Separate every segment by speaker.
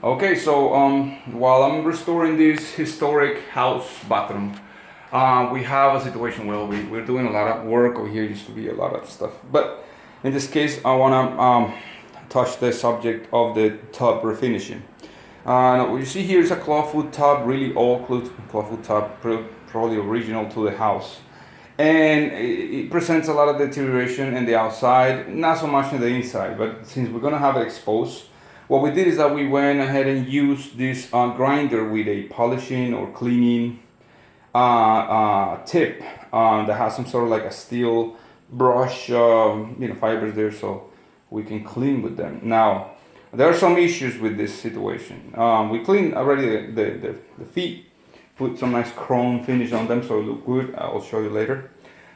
Speaker 1: Okay, so while I'm restoring this historic house bathroom, we have a situation where we're doing a lot of work over here. Used to be a lot of stuff, but in this case, I wanna touch the subject of the tub refinishing. What you see here is a clawfoot tub, really old clawfoot tub, probably original to the house, and it presents a lot of deterioration in the outside, not so much in the inside. But since we're gonna have it exposed, what we did is that we went ahead and used this grinder with a polishing or cleaning tip that has some sort of like a steel brush, fibers there, so we can clean with them. Now, there are some issues with this situation. We cleaned already the feet, put some nice chrome finish on them so it look good. I'll show you later.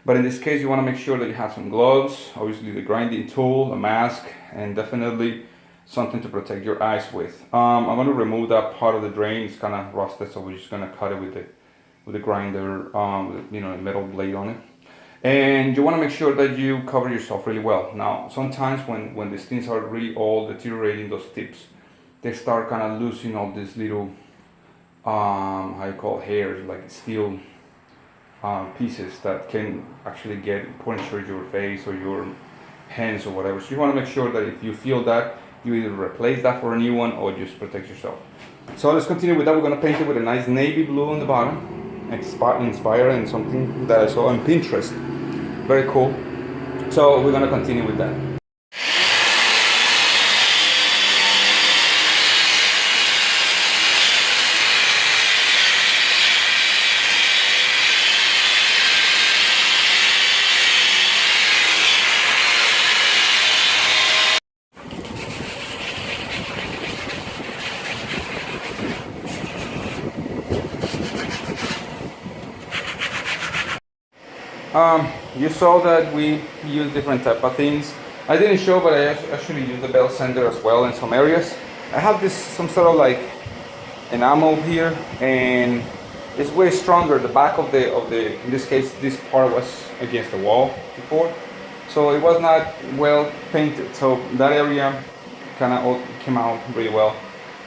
Speaker 1: But in this case, you want to make sure that you have some gloves, obviously the grinding tool, a mask, and definitely something to protect your eyes with. I'm going to remove that part of the drain. It's kind of rusted, so we're just going to cut it with the grinder, a metal blade on it. And you want to make sure that you cover yourself really well. Now, sometimes when these things are really old, deteriorating, those tips, they start kind of losing all these little, how you call hairs, like steel pieces that can actually get puncture your face or your hands or whatever. So you want to make sure that if you feel that, you either replace that for a new one or just protect yourself. So let's continue with that. We're going to paint it with a nice navy blue on the bottom, inspired in something that I saw on Pinterest. Very cool. So we're going to continue with that. You saw that we use different type of things. I didn't show, but I actually used the belt sander as well in some areas. I have this some sort of like enamel here, and it's way stronger. The back of the in this case, this part was against the wall before, so it was not well painted. So that area kind of came out really well.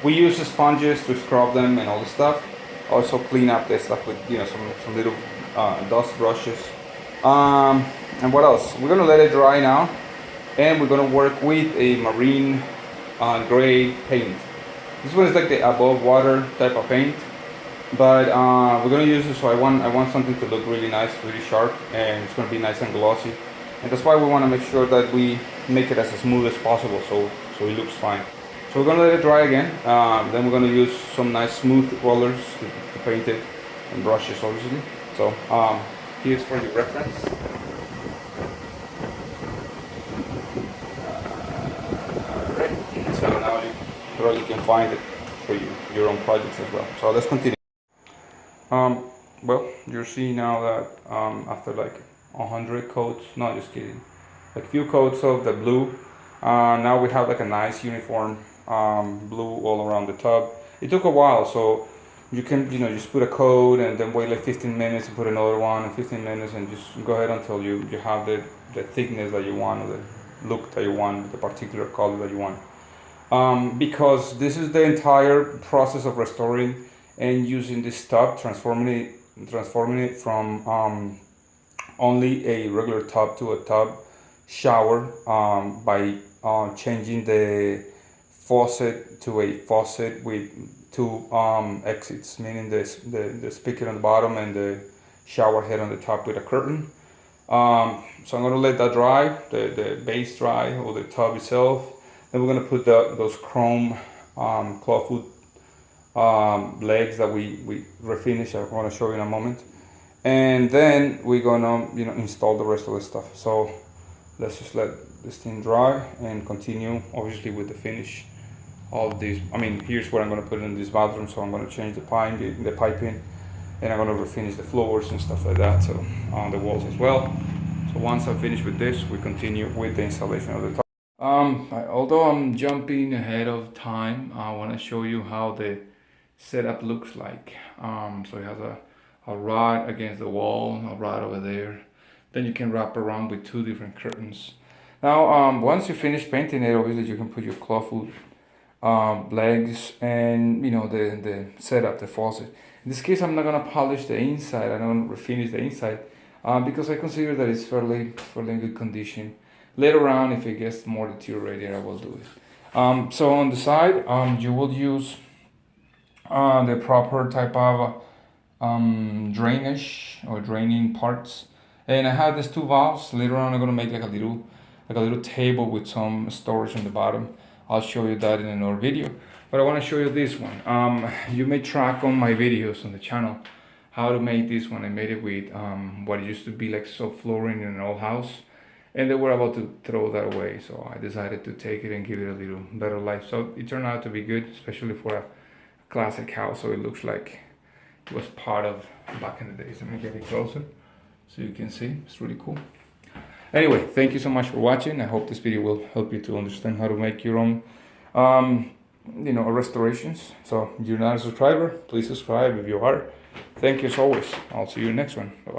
Speaker 1: We use the sponges to scrub them and all the stuff. Also clean up the stuff with some little dust brushes. And what else? We're gonna let it dry now, and we're gonna work with a marine gray paint. This one is like the above water type of paint, but we're gonna use it. So I want something to look really nice, really sharp, and it's gonna be nice and glossy. And that's why we want to make sure that we make it as smooth as possible, so it looks fine. So we're gonna let it dry again. Then we're gonna use some nice smooth rollers to paint it, and brushes obviously. So here's for your reference. Alright, so now you probably can find it for your own projects as well. So let's continue. Well, you'll see now that after like 100 coats, no, just kidding, like few coats of the blue, now we have like a nice uniform blue all around the tub. It took a while, so you can just put a coat and then wait like 15 minutes and put another one and 15 minutes and just go ahead until you have the thickness that you want, or the look that you want, the particular color that you want. Because this is the entire process of restoring and using this tub, transforming it from only a regular tub to a tub shower, by changing the faucet to a faucet with two exits, meaning the spigot on the bottom and the shower head on the top with a curtain. So I'm going to let that dry, the base dry, or the tub itself. Then we're going to put those chrome clawfoot legs that we refinished. I'm going to show you in a moment. And then we're going to install the rest of the stuff. So let's just let this thing dry and continue obviously with the finish. All of these, here's what I'm going to put in this bathroom. So I'm going to change the piping, and I'm going to refinish the floors and stuff like that, so on the walls as well. So once I finish with this, we continue with the installation of the top. Although I'm jumping ahead of time, I want to show you how the setup looks like. So it has a rod against the wall, a rod over there. Then you can wrap around with two different curtains. Now, once you finish painting it, obviously you can put your clawfoot legs, and you know the setup, the faucet. In this case, I'm not gonna polish the inside. I'm not gonna refinish the inside because I consider that it's fairly in good condition. Later on, if it gets more deteriorated, I will do it. So on the side, you will use the proper type of drainage or draining parts. And I have these two valves. Later on, I'm gonna make like a little table with some storage on the bottom. I'll show you that in another video. But I want to show you this one. You may track on my videos on the channel how to make this one. I made it with what used to be like soft flooring in an old house, and they were about to throw that away. So I decided to take it and give it a little better life. So it turned out to be good, especially for a classic house. So it looks like it was part of back in the days. Let me get it closer so you can see. It's really cool. Anyway, thank you so much for watching. I hope this video will help you to understand how to make your own restorations. So if you're not a subscriber, please subscribe if you are. Thank you as always. I'll see you in the next one. Bye-bye.